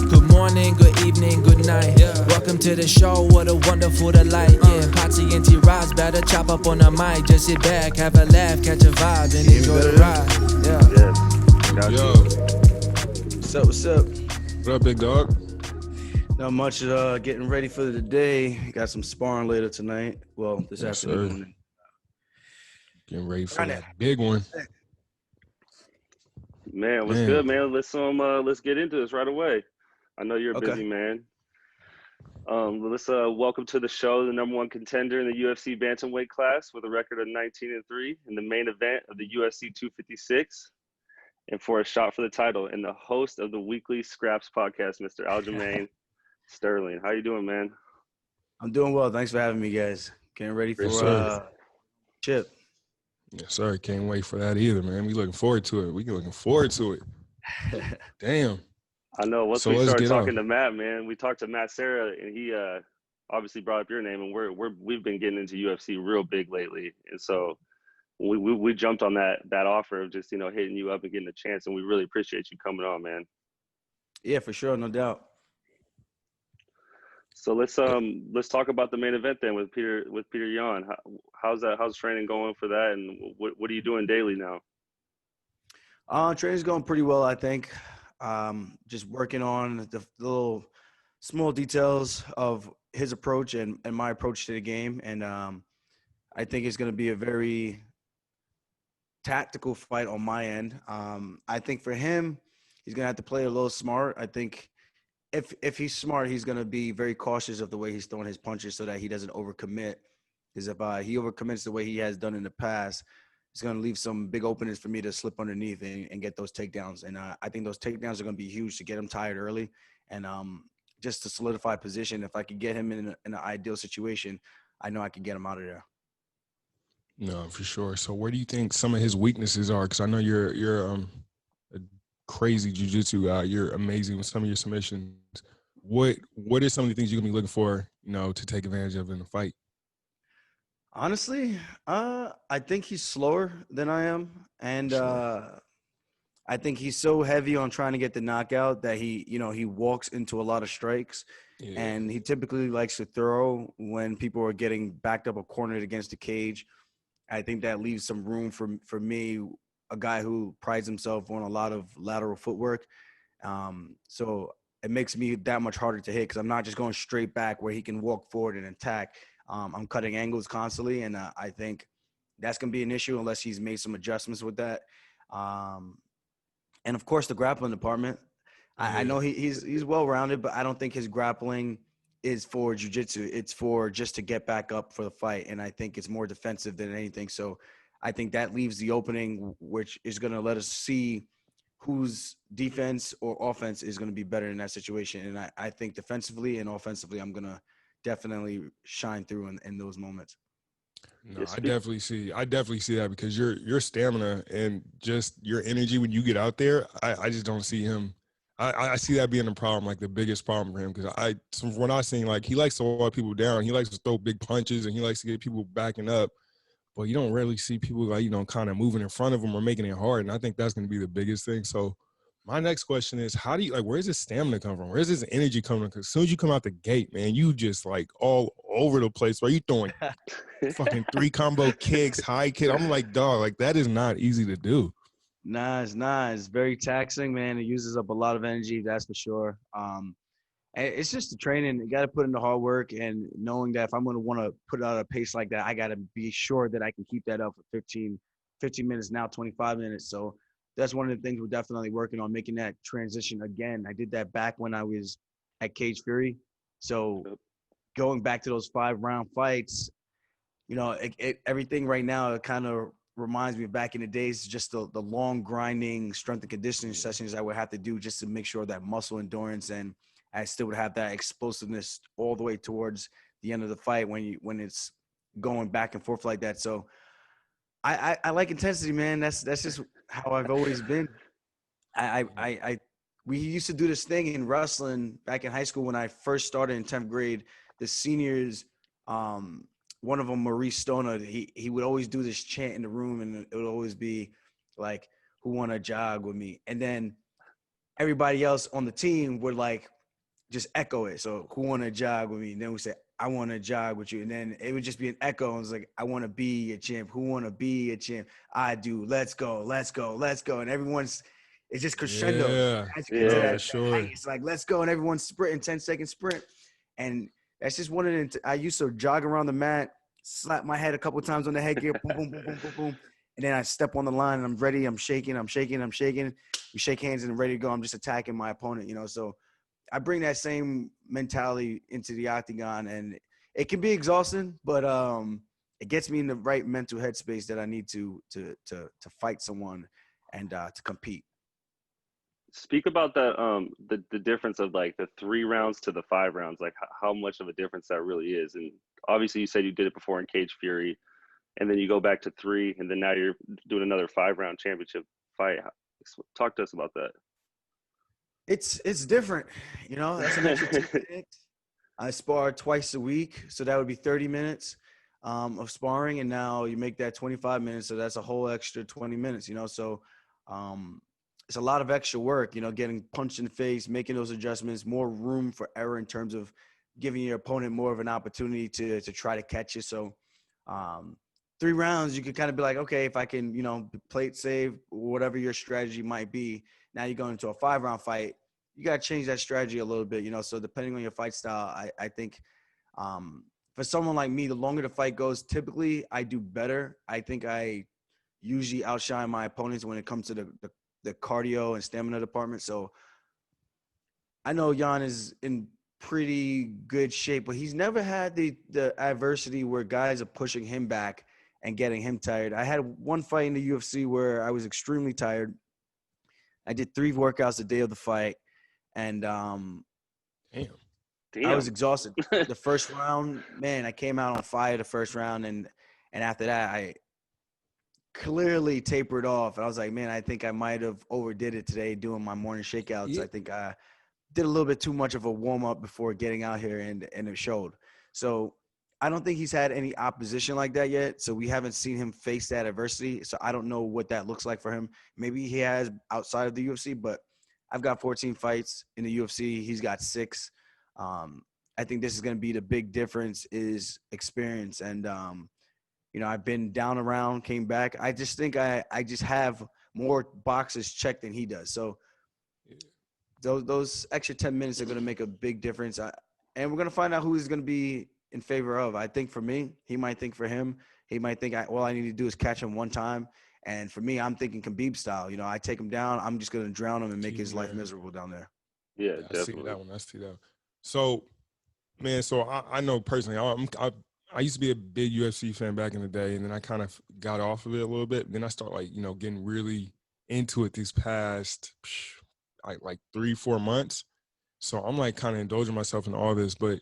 Good morning, good evening, good night. Welcome to the show, what a wonderful delight. Potsy and T-Rods better chop up on the mic. Just sit back, have a laugh, catch a vibe, and enjoy the ride. Yes. Yo, What's up? what up, big dog? Not much. Getting ready for the day. Got some sparring later tonight. Well, this afternoon. Sir. Getting ready for that big one. Man, what's good, man? Let's get into this right away. I know you're a busy man. Let's welcome to the show the number one contender in the UFC Bantamweight class with a record of 19-3 in the main event of the UFC 256, and for a shot for the title, and the host of the weekly Scraps podcast, Mr. Aljamain Sterling. How you doing, man? I'm doing well. Thanks for having me, guys. Getting ready for Chip. Yes, sir. Can't wait for that either, man. We looking forward to it. Damn. I know. Once we started talking to Matt, man, we talked to Matt Serra, and he obviously brought up your name, and we've been getting into UFC real big lately, and so we jumped on that offer of just hitting you up and getting a chance, and we really appreciate you coming on, man. Yeah, for sure, no doubt. So let's talk about the main event then with Peter Yan. How's training going for that, and what are you doing daily now? Training's going pretty well, I think. Just working on the little small details of his approach and my approach to the game, and I think it's going to be a very tactical fight on my end. I think for him, he's going to have to play a little smart. I think if he's smart, he's going to be very cautious of the way he's throwing his punches so that he doesn't overcommit. Because if he overcommits the way he has done in the past, it's going to leave some big openings for me to slip underneath and get those takedowns. And I think those takedowns are going to be huge to get him tired early and just to solidify position. If I could get him in an ideal situation, I know I could get him out of there. No, for sure. So where do you think some of his weaknesses are? Because I know you're a crazy jiu-jitsu guy. You're amazing with some of your submissions. What are some of the things you're going to be looking for, to take advantage of in the fight? Honestly, I think he's slower than I am. And I think he's so heavy on trying to get the knockout that he walks into a lot of strikes. Yeah. And he typically likes to throw when people are getting backed up or cornered against the cage. I think that leaves some room for me, a guy who prides himself on a lot of lateral footwork. So it makes me that much harder to hit because I'm not just going straight back where he can walk forward and attack. I'm cutting angles constantly, and I think that's going to be an issue unless he's made some adjustments with that. And, of course, the grappling department. I know he's well-rounded, but I don't think his grappling is for jiu-jitsu. It's for just to get back up for the fight, and I think it's more defensive than anything. So I think that leaves the opening, which is going to let us see whose defense or offense is going to be better in that situation. And I think defensively and offensively, I'm going to definitely shine through in those moments. No, I definitely see that because your stamina and just your energy when you get out there, I just don't see him. I see that being a problem, like the biggest problem for him, because from what I've seen, like he likes to walk people down. He likes to throw big punches and he likes to get people backing up. But you don't really see people like, kind of moving in front of him or making it hard. And I think that's going to be the biggest thing. So my next question is, where's his stamina come from? Where's his energy coming from? Because as soon as you come out the gate, man, you just like all over the place. Where you throwing fucking 3 combo kicks, high kick. I'm like, dog, like that is not easy to do. Nah, it's not. It's very taxing, man. It uses up a lot of energy, that's for sure. It's just the training. You got to put in the hard work and knowing that if I'm going to want to put out a pace like that, I got to be sure that I can keep that up for 15 minutes, now 25 minutes. So that's one of the things we're definitely working on, making that transition again. I did that back when I was at Cage Fury. So going back to those 5-round fights, everything right now, it kind of reminds me of back in the days, just the long grinding strength and conditioning sessions I would have to do just to make sure that muscle endurance and I still would have that explosiveness all the way towards the end of the fight when it's going back and forth like that. So I like intensity, man. That's just how I've always been. We used to do this thing in wrestling back in high school when I first started in 10th grade. The seniors, one of them, Maurice Stoner, he would always do this chant in the room, and it would always be like, who want to jog with me? And then everybody else on the team would like just echo it. So who want to jog with me? And then we say, I want to jog with you. And then it would just be an echo. And it's like, I want to be a champ. Who want to be a champ? I do. Let's go. Let's go. Let's go. And it's just crescendo. Yeah, As you get to that sure. height, it's like, let's go. And everyone's sprinting, 10-second sprint. And that's just one of the, I used to jog around the mat, slap my head a couple of times on the headgear, boom, boom, boom, boom, boom, boom. And then I step on the line and I'm ready. I'm shaking. We shake hands and I'm ready to go. I'm just attacking my opponent, So I bring that same mentality into the octagon, and it can be exhausting, but it gets me in the right mental headspace that I need to fight someone and to compete. Speak about that, the difference of like the 3 rounds to the 5 rounds, like how much of a difference that really is. And obviously you said you did it before in Cage Fury, and then you go back to 3, and then now you're doing another 5-round championship fight. Talk to us about that. It's different, that's an extra 10 minutes. I spar twice a week, so that would be 30 minutes of sparring, and now you make that 25 minutes, so that's a whole extra 20 minutes, So it's a lot of extra work, getting punched in the face, making those adjustments, more room for error in terms of giving your opponent more of an opportunity to try to catch you. So 3 rounds, you could kind of be like, okay, if I can, play it safe, whatever your strategy might be. Now you're going into a 5-round fight, you got to change that strategy a little bit, So depending on your fight style, I think for someone like me, the longer the fight goes, typically I do better. I think I usually outshine my opponents when it comes to the cardio and stamina department. So I know Jan is in pretty good shape, but he's never had the adversity where guys are pushing him back and getting him tired. I had one fight in the UFC where I was extremely tired. I did 3 workouts the day of the fight, and Damn. I was exhausted. The first round, man, I came out on fire the first round, and after that, I clearly tapered off. And I was like, man, I think I might have overdid it today doing my morning shakeouts. Yeah. I think I did a little bit too much of a warm-up before getting out here, and it showed. So I don't think he's had any opposition like that yet. So we haven't seen him face that adversity. So I don't know what that looks like for him. Maybe he has outside of the UFC, but I've got 14 fights in the UFC. He's got 6. I think this is going to be the big difference is experience. And, I've been down around, came back. I just think I just have more boxes checked than he does. So those extra 10 minutes are going to make a big difference. And we're going to find out who he's going to be in favor of. I think for me, he might think for him. He might think all I need to do is catch him one time. And for me, I'm thinking Khabib style. I take him down. I'm just going to drown him and make his life miserable down there. Yeah, I see that one. I see that. So, man, I know personally, I used to be a big UFC fan back in the day, and then I kind of got off of it a little bit. Then I started getting really into it these past like 3-4 months. So I'm kind of indulging myself in all this, but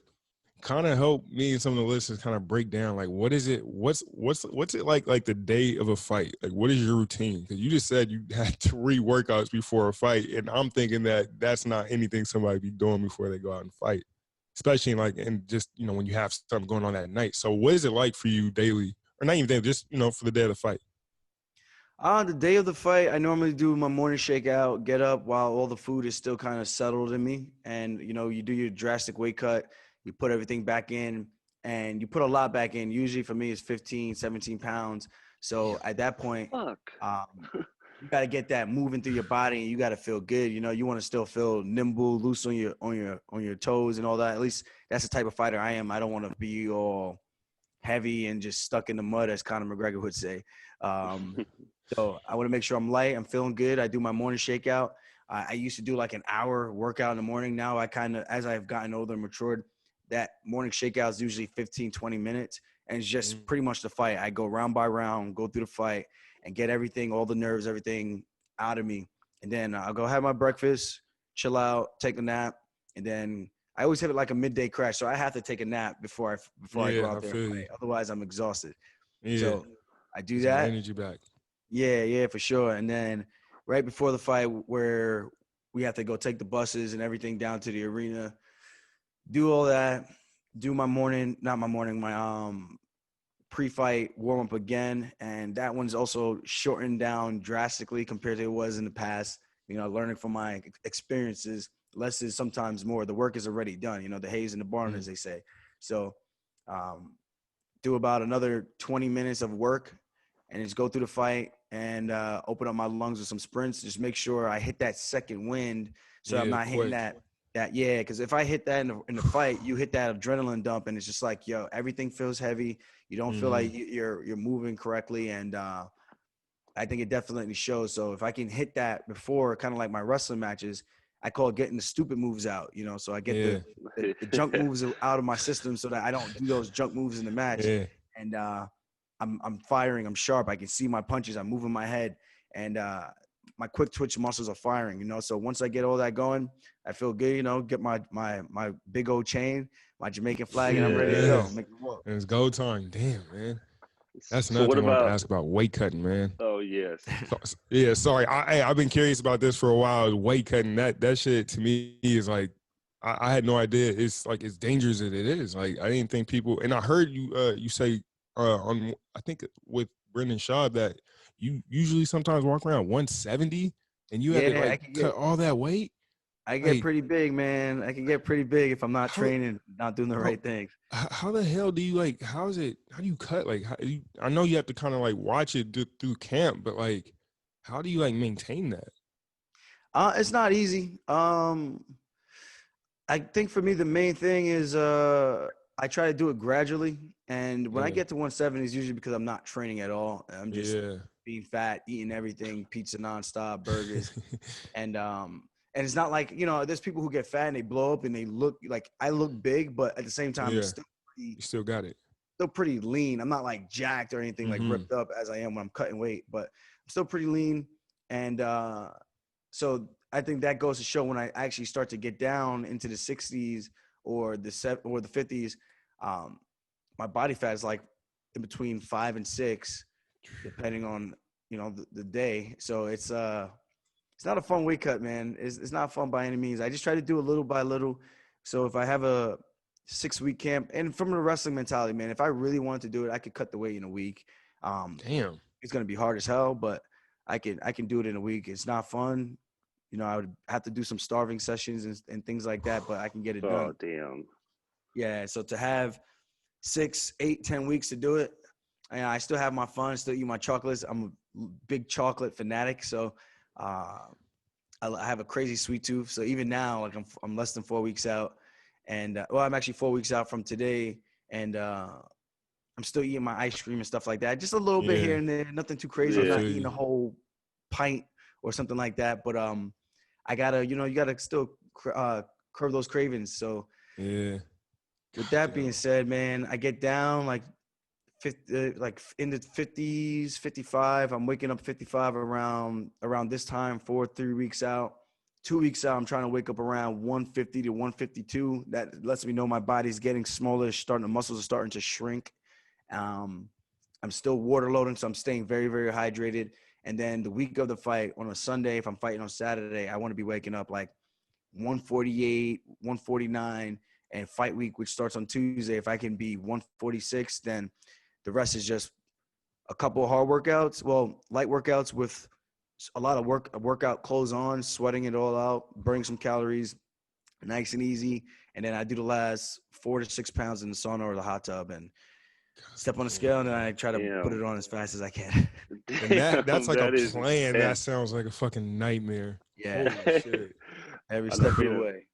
kind of help me and some of the listeners kind of break down what is it? What's it like the day of a fight? Like, what is your routine? Because you just said you had 3 workouts before a fight, and I'm thinking that's not anything somebody be doing before they go out and fight, especially and just when you have something going on that night. So what is it like for you daily, or not even daily, just for the day of the fight? The day of the fight, I normally do my morning shakeout, get up while all the food is still kind of settled in me. And, you do your drastic weight cut, you put everything back in, and you put a lot back in. Usually for me, it's 15, 17 pounds. So at that point, you got to get that moving through your body, and you got to feel good. You want to still feel nimble, loose on your toes and all that. At least that's the type of fighter I am. I don't want to be all heavy and just stuck in the mud, as Conor McGregor would say. So I want to make sure I'm light. I'm feeling good. I do my morning shakeout. I used to do like an hour workout in the morning. Now I kind of, as I've gotten older and matured, that morning shakeout is usually 15, 20 minutes. And it's just pretty much the fight. I go round by round, go through the fight, and get everything, all the nerves, everything out of me. And then I'll go have my breakfast, chill out, take a nap. And then I always have it like a midday crash. So I have to take a nap before I go out there and fight. Otherwise, I'm exhausted. Yeah. So I do that. Energy back. Yeah, for sure. And then right before the fight, where we have to go take the buses and everything down to the arena, do all that, do my pre-fight warm-up again, and that one's also shortened down drastically compared to it was in the past. Learning from my experiences, less is sometimes more. The work is already done. The hay's in the barn, as they say. So do about another 20 minutes of work and just go through the fight and open up my lungs with some sprints. Just make sure I hit that second wind, so I'm not hitting that. Because if I hit that in the fight, you hit that adrenaline dump, and it's just like, everything feels heavy. You don't feel like you're moving correctly, and I think it definitely shows. So if I can hit that before, kind of like my wrestling matches, I call it getting the stupid moves out. So I get the junk moves out of my system, so that I don't do those junk moves in the match. Yeah. And I'm firing. I'm sharp. I can see my punches. I'm moving my head, and my quick twitch muscles are firing. So once I get all that going, I feel good. Get my big old chain, my Jamaican flag, and I'm ready to go. Make it work. And it's go time. Damn, man. That's So another thing I wanted to ask about weight cutting, man. Oh, yes. Sorry. I've been curious about this for a while. Weight cutting, that shit to me is like, I had no idea. It's like as dangerous as it is. Like, I didn't think people, and I heard you say on, I think with Brendan Schaub, that you usually sometimes walk around 170 and you have to cut all that weight. I get pretty big, man. I can get pretty big if I'm not training, not doing the right things. How the hell do you how do you cut? I know you have to kind of watch it through camp, but how do you maintain that? It's not easy. I think for me, the main thing is I try to do it gradually. And when I get to 170, it's usually because I'm not training at all. I'm just being fat, eating everything, pizza nonstop, burgers. And it's not like, there's people who get fat and they blow up and they look like, I look big, but at the same time, you still got it. Still pretty lean. I'm not jacked or anything ripped up as I am when I'm cutting weight, but I'm still pretty lean. And so I think that goes to show when I actually start to get down into the 60s or the 50s, my body fat is in between 5 and 6, depending on, the day. So it's not a fun weight cut, man. It's not fun by any means. I just try to do it little by little. So if I have a 6-week camp, and from the wrestling mentality, man, if I really wanted to do it, I could cut the weight in a week. Damn. It's going to be hard as hell, but I can do it in a week. It's not fun. I would have to do some starving sessions and things like that, but I can get it done. Oh, damn. Yeah. So to have 6, 8, 10 weeks to do it, I still have my fun, still eat my chocolates. I'm a big chocolate fanatic. So, I have a crazy sweet tooth. So even now, I'm less than 4 weeks out, and I'm actually 4 weeks out from today, and I'm still eating my ice cream and stuff like that. Just a little bit here and there, nothing too crazy. I'm not eating a whole pint or something like that. But I gotta, you gotta still curb those cravings. So with that being said, man, I get down in the 50s, 55. I'm waking up 55 around this time, 3 weeks out. 2 weeks out, I'm trying to wake up around 150 to 152. That lets me know my body's getting smaller, the muscles are starting to shrink. I'm still water loading, so I'm staying very, very hydrated. And then the week of the fight, on a Sunday, if I'm fighting on Saturday, I want to be waking up 148, 149. And fight week, which starts on Tuesday, if I can be 146, then the rest is just a couple of hard workouts. Well, light workouts with a lot of workout clothes on, sweating it all out, burning some calories, nice and easy. And then I do the last 4 to 6 pounds in the sauna or the hot tub and step on the scale, and then I try to put it on as fast as I can. And that's like a plan. That sounds like a fucking nightmare. Yeah. Holy shit. Every step of the way.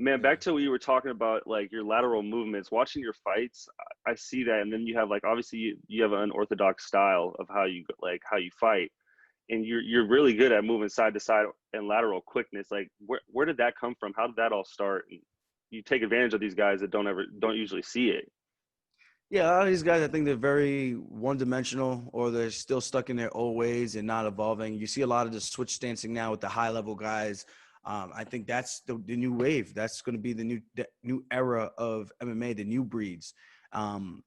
Man, back to what you were talking about, your lateral movements. Watching your fights, I see that, and then you have obviously you have an unorthodox style of how you fight, and you're really good at moving side to side and lateral quickness. Where did that come from? How did that all start? And you take advantage of these guys that don't usually see it. Yeah, a lot of these guys, I think they're very one-dimensional, or they're still stuck in their old ways and not evolving. You see a lot of the switch stancing now with the high-level guys. I think that's the new wave. That's going to be the new era of MMA, the new breeds.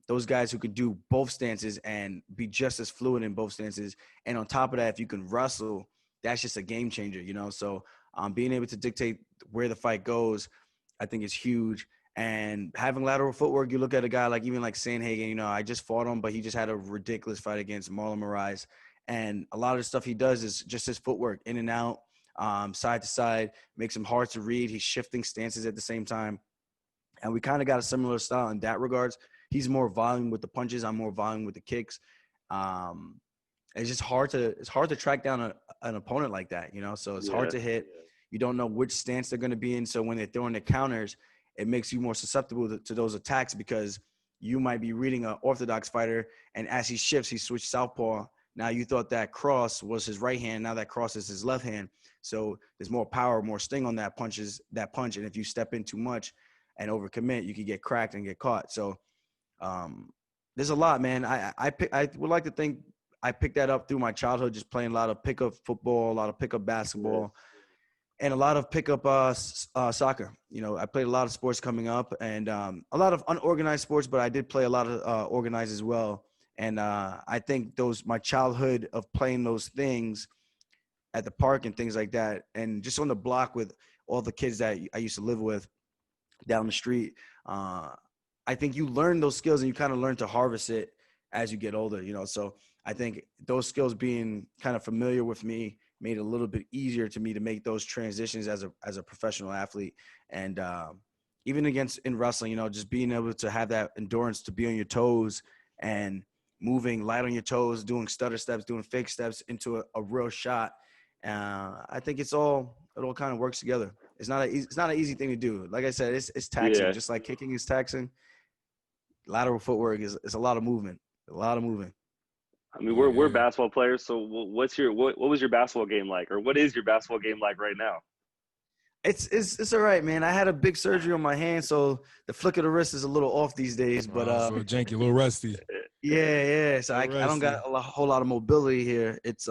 Those guys who could do both stances and be just as fluid in both stances. And on top of that, if you can wrestle, that's just a game changer, So being able to dictate where the fight goes, I think is huge. And having lateral footwork, you look at a guy like even like Sandhagen, you know, I just fought him, but he just had a ridiculous fight against Marlon Moraes. And a lot of the stuff he does is just his footwork, in and out, side to side, makes him hard to read. He's shifting stances at the same time. And we kind of got a similar style in that regards. He's more volume with the punches. I'm more volume with the kicks. It's just hard to track down an opponent like that, you know? So it's hard to hit. You don't know which stance they're going to be in. So when they're throwing the counters, it makes you more susceptible to those attacks because you might be reading an orthodox fighter, and as he shifts, he switched southpaw. Now you thought that cross was his right hand. Now that cross is his left hand. So there's more power, more sting on that punch. And if you step in too much and overcommit, you could get cracked and get caught. So there's a lot, man. I would like to think I picked that up through my childhood, just playing a lot of pickup football, a lot of pickup basketball. And a lot of pickup soccer. You know, I played a lot of sports coming up, and a lot of unorganized sports, but I did play a lot of organized as well. And I think my childhood of playing those things at the park and things like that, and just on the block with all the kids that I used to live with down the street, I think you learn those skills and you kind of learn to harvest it as you get older, you know. So I think those skills being kind of familiar with me made it a little bit easier to me to make those transitions as a professional athlete. And even in wrestling, you know, just being able to have that endurance to be on your toes and moving light on your toes, doing stutter steps, doing fake steps into a real shot. I think it all kind of works together. It's not an easy thing to do. Like I said, it's taxing, just like kicking is taxing. Lateral footwork is a lot of movement, I mean, we're basketball players. So what was your basketball game like, or what is your basketball game like right now? It's all right, man. I had a big surgery on my hand, so the flick of the wrist is a little off these days. But a little janky, a little rusty. Yeah. So I don't got a whole lot of mobility here. It's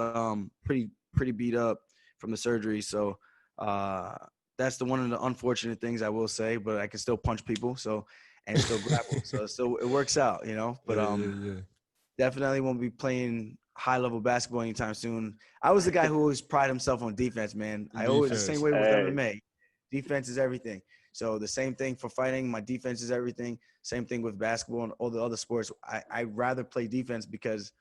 pretty beat up from the surgery. So that's one of the unfortunate things I will say. But I can still punch people, and still grapple. So it works out, you know. But definitely won't be playing high-level basketball anytime soon. I was the guy who always prided himself on defense, man. The same way with MMA. Defense is everything. So the same thing for fighting. My defense is everything. Same thing with basketball and all the other sports. I'd rather play defense because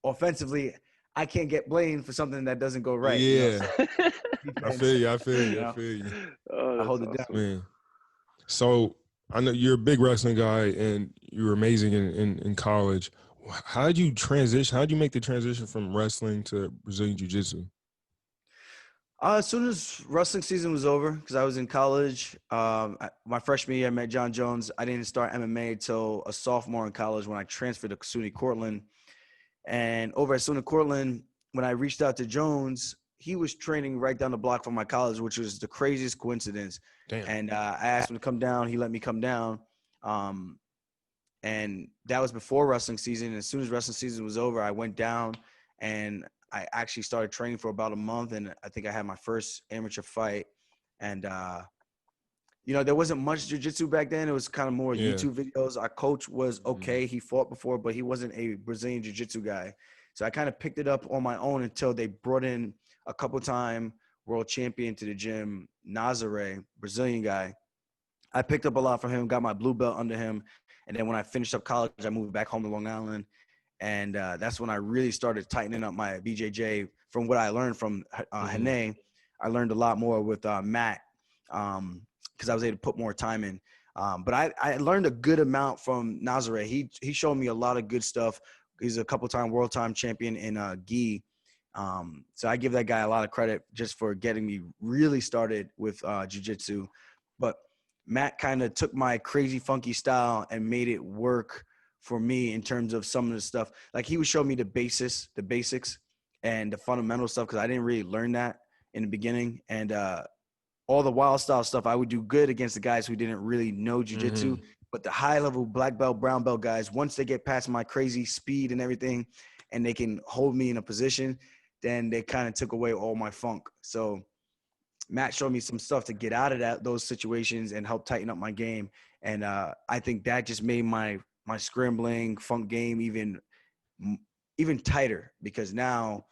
offensively, I can't get blamed for something that doesn't go right. Yeah. You know? So I feel you. Oh, I hold it awesome. down. Man. So I know you're a big wrestling guy and you were amazing in college. How did you transition? How did you make the transition from wrestling to Brazilian Jiu-Jitsu? As soon as wrestling season was over, because I was in college, my freshman year I met John Jones. I didn't start MMA until a sophomore in college when I transferred to SUNY Cortland. And over at SUNY Cortland, when I reached out to Jones, he was training right down the block from my college, which was the craziest coincidence. Damn. And I asked him to come down. He let me come down. And that was before wrestling season. And as soon as wrestling season was over, I went down and I actually started training for about a month. And I think I had my first amateur fight. And, you know, there wasn't much jiu-jitsu back then. It was kind of more YouTube videos. Our coach was okay. He fought before, but he wasn't a Brazilian jiu-jitsu guy. So I kind of picked it up on my own until they brought in a couple-time world champion to the gym, Nazare, Brazilian guy. I picked up a lot from him, got my blue belt under him. And then when I finished up college, I moved back home to Long Island. And that's when I really started tightening up my BJJ. From what I learned from Hene, I learned a lot more with Matt because I was able to put more time in. But I learned a good amount from Nazare. He showed me a lot of good stuff. He's a couple-time world-time champion in gi. So I give that guy a lot of credit just for getting me really started with jiu-jitsu. But Matt kind of took my crazy funky style and made it work for me in terms of some of the stuff. Like he would show me the basics and the fundamental stuff because I didn't really learn that in the beginning. And all the wild style stuff, I would do good against the guys who didn't really know jiu-jitsu. But the high level black belt, brown belt guys, once they get past my crazy speed and everything and they can hold me in a position, then they kind of took away all my funk. So Matt showed me some stuff to get out of those situations and help tighten up my game. And I think that just made my scrambling funk game even tighter because now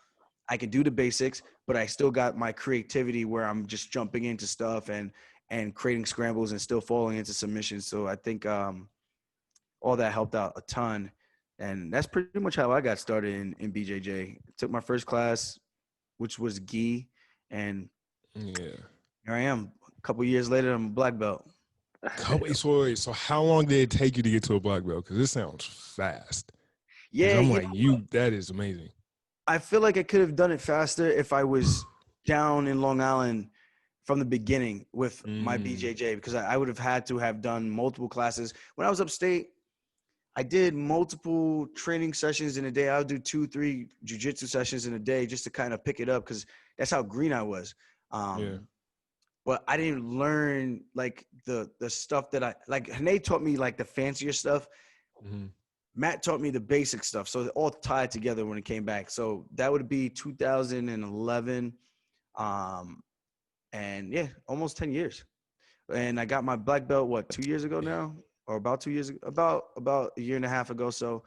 I can do the basics, but I still got my creativity where I'm just jumping into stuff and and creating scrambles and still falling into submissions. So I think all that helped out a ton. And that's pretty much how I got started in BJJ. Took my first class, which was gi, and here I am. A couple years later, I'm a black belt. So how long did it take you to get to a black belt? Because this sounds fast. Yeah, I'm like, that is amazing. I feel like I could have done it faster if I was down in Long Island from the beginning with my BJJ, because I would have had to have done multiple classes. When I was upstate, I did multiple training sessions in a day. I would do 2-3 jiu-jitsu sessions in a day just to kind of pick it up, because that's how green I was. But I didn't learn like the stuff that Hane taught me like the fancier stuff. Matt taught me the basic stuff. So it all tied together when it came back. So that would be 2011. And yeah, almost 10 years. And I got my black belt, 2 years ago now? Or about 2 years ago? About a year and a half ago. So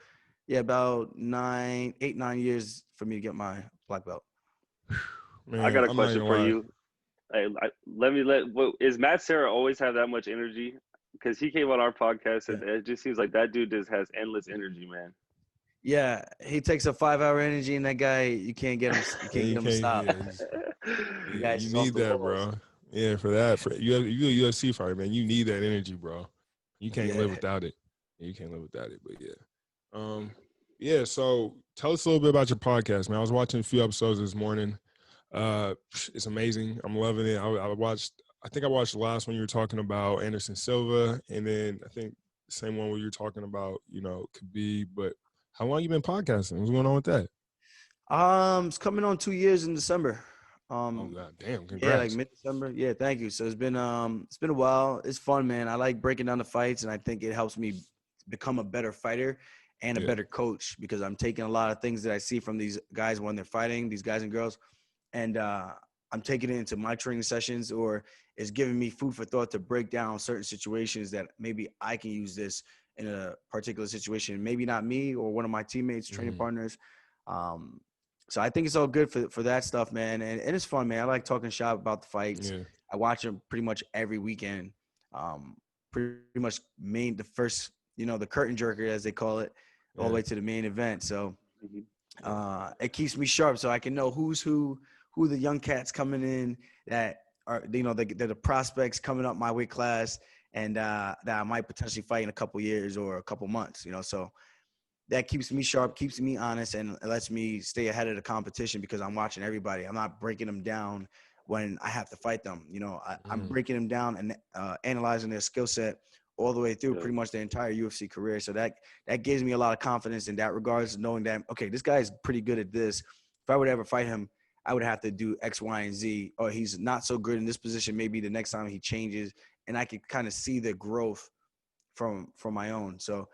yeah, about 9 years for me to get my black belt. Man, I got a question for you. Hey, is Matt Serra always have that much energy? Because he came on our podcast and it just seems like that dude just has endless energy, man. Yeah, he takes a 5-hour energy, and that guy, you can't get him. You can't get him to stop. Yeah, you need that, bro. Yeah, for that, you a UFC fighter, man. You need that energy, bro. You can't live without it. You can't live without it. But yeah. So tell us a little bit about your podcast, man. I was watching a few episodes this morning. It's amazing. I'm loving it. I think I watched the last one you were talking about, Anderson Silva, and then I think the same one where you're talking about, Khabib. But how long you been podcasting? What's going on with that? It's coming on 2 years in December. Oh God, damn! Congrats. Yeah, like mid-December. Yeah, thank you. So it's been a while. It's fun, man. I like breaking down the fights, and I think it helps me become a better fighter and a better coach, because I'm taking a lot of things that I see from these guys when they're fighting, these guys and girls, and I'm taking it into my training sessions, or it's giving me food for thought to break down certain situations that maybe I can use this in a particular situation. Maybe not me or one of my teammates, training partners. So I think it's all good for that stuff, man. And it's fun, man. I like talking shop about the fights. Yeah. I watch them pretty much every weekend. Pretty much the first, the curtain jerker, as they call it, all the way to the main event. So it keeps me sharp, so I can know who's who the young cats coming in that are, they're the prospects coming up my weight class, and that I might potentially fight in a couple years or a couple months, So that keeps me sharp, keeps me honest, and lets me stay ahead of the competition, because I'm watching everybody. I'm not breaking them down when I have to fight them. I'm breaking them down and analyzing their skill set all the way through pretty much their entire UFC career. So that gives me a lot of confidence in that regards, knowing that, okay, this guy is pretty good at this. If I would ever fight him, I would have to do X, Y, and Z. Or he's not so good in this position. Maybe the next time he changes, and I could kind of see the growth from my own. So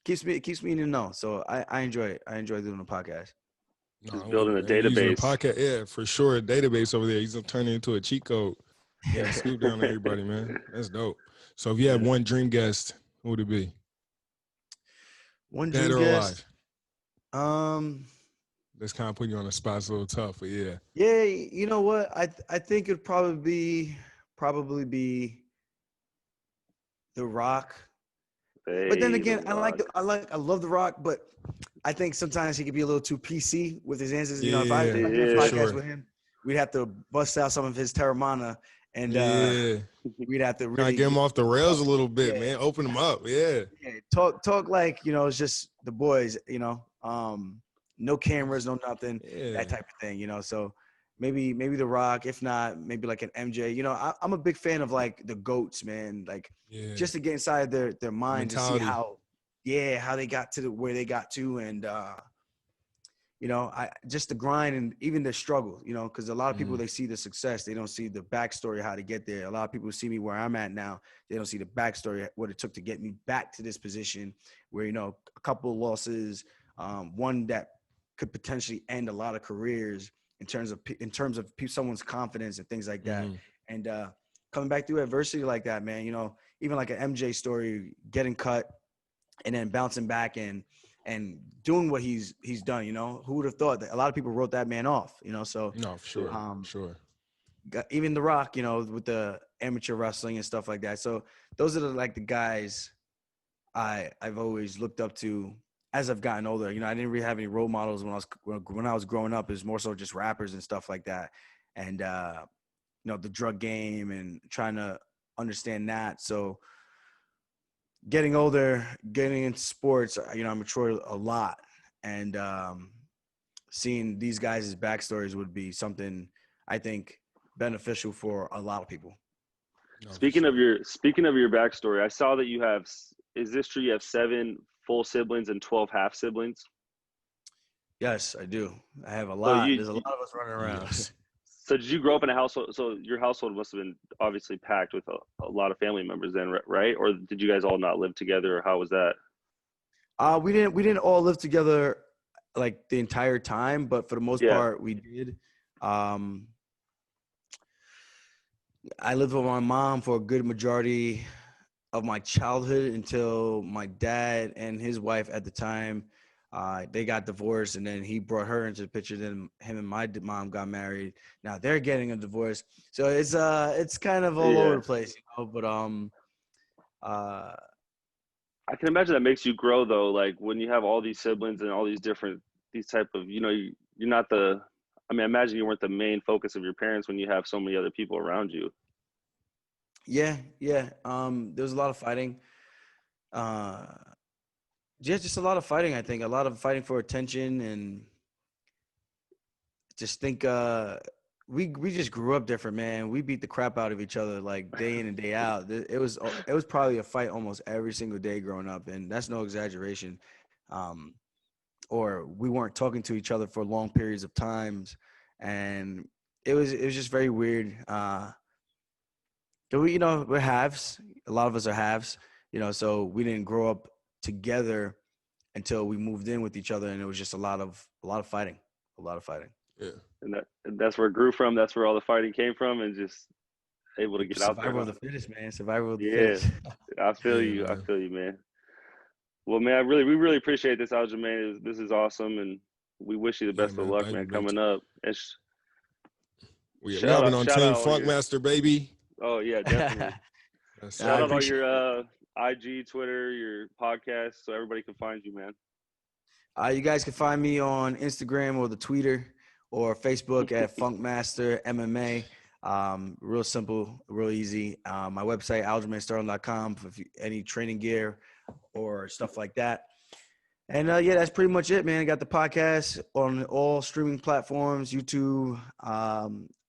keeps me in the know. So I enjoy it. I enjoy doing the podcast. Just building a database. Podcast, yeah, for sure. A database over there. He's gonna turn it into a cheat code. Yeah, scoop down everybody, man. That's dope. So if you had one dream guest, who would it be? One dream guest. That's kind of putting you on the spot. It's a little tough, but yeah. Yeah, you know what? I think it'd probably be The Rock. Hey, but then again, I love The Rock, but I think sometimes he could be a little too PC with his answers. If I did a podcast with him, we'd have to bust out some of his Terramana, and we'd have to really get him off the rails a little bit, man. Open him up, talk like it's just the boys, no cameras, no nothing, that type of thing, So maybe The Rock, if not, maybe like an MJ. I'm a big fan of like the GOATs, man. Like just to get inside their mind to see how they got to where they got to, and just the grind and even the struggle, because a lot of people, they see the success, they don't see the backstory how to get there. A lot of people see me where I'm at now, they don't see the backstory, what it took to get me back to this position where a couple of losses, one that could potentially end a lot of careers in terms of someone's confidence and things like that. And coming back through adversity like that, man, even like an MJ story, getting cut and then bouncing back and doing what he's done, who would have thought that a lot of people wrote that man off, so. No, for sure. Sure. even The Rock, you know, with the amateur wrestling and stuff like that. So those are the guys I've always looked up to as I've gotten older. You know, I didn't really have any role models when I was growing up. It was more so just rappers and stuff like that. And, you know, the drug game and trying to understand that. So getting older, getting into sports, you know, I matured a lot. And seeing these guys' backstories would be something I think beneficial for a lot of people. Speaking of your backstory, I saw that you have, is this true? You have 7 full siblings and 12 half siblings? Yes, I do. I have a lot. There's a lot of us running around. Yes. So did you grow up in a household? So your household must have been obviously packed with a lot of family members then, right? Or did you guys all not live together, or how was that? We didn't all live together like the entire time, but for the most part we did. I lived with my mom for a good majority of my childhood until my dad and his wife at the time, they got divorced, and then he brought her into the picture. Then him and my mom got married. Now they're getting a divorce. So it's kind of all over the place, you know, but I can imagine that makes you grow though. Like when you have all these siblings and all these type of, you know, you're not I imagine you weren't the main focus of your parents when you have so many other people around you. Yeah. There was a lot of fighting. Just a lot of fighting, I think. A lot of fighting for attention, and just think we just grew up different, man. We beat the crap out of each other like day in and day out. It was probably a fight almost every single day growing up, and that's no exaggeration. Or we weren't talking to each other for long periods of times, and it was just very weird. We're halves. A lot of us are halves, you know, so we didn't grow up together until we moved in with each other, and it was just a lot of fighting. Yeah. And that's where it grew from. That's where all the fighting came from, and just able to get out there. Survival of the fittest, man. Survival of the fittest. I feel you. I feel you, man. Well, man, we really appreciate this, Aljamain. This is awesome, and we wish you the best of luck, man, coming up. And we have been on Team Funkmaster, baby. Oh yeah, definitely. Shout out all your IG, Twitter, your podcast, so everybody can find you, man. You guys can find me on Instagram or the Twitter or Facebook at Funkmaster MMA. Real simple, real easy. My website, aljamainsterling.com, for any training gear or stuff like that. And that's pretty much it, man. I got the podcast on all streaming platforms, YouTube,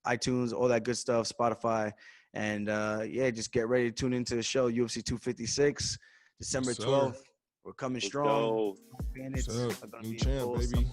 iTunes, all that good stuff, Spotify. And just get ready to tune into the show, UFC 256, December 12th. We're coming strong. New champ, baby.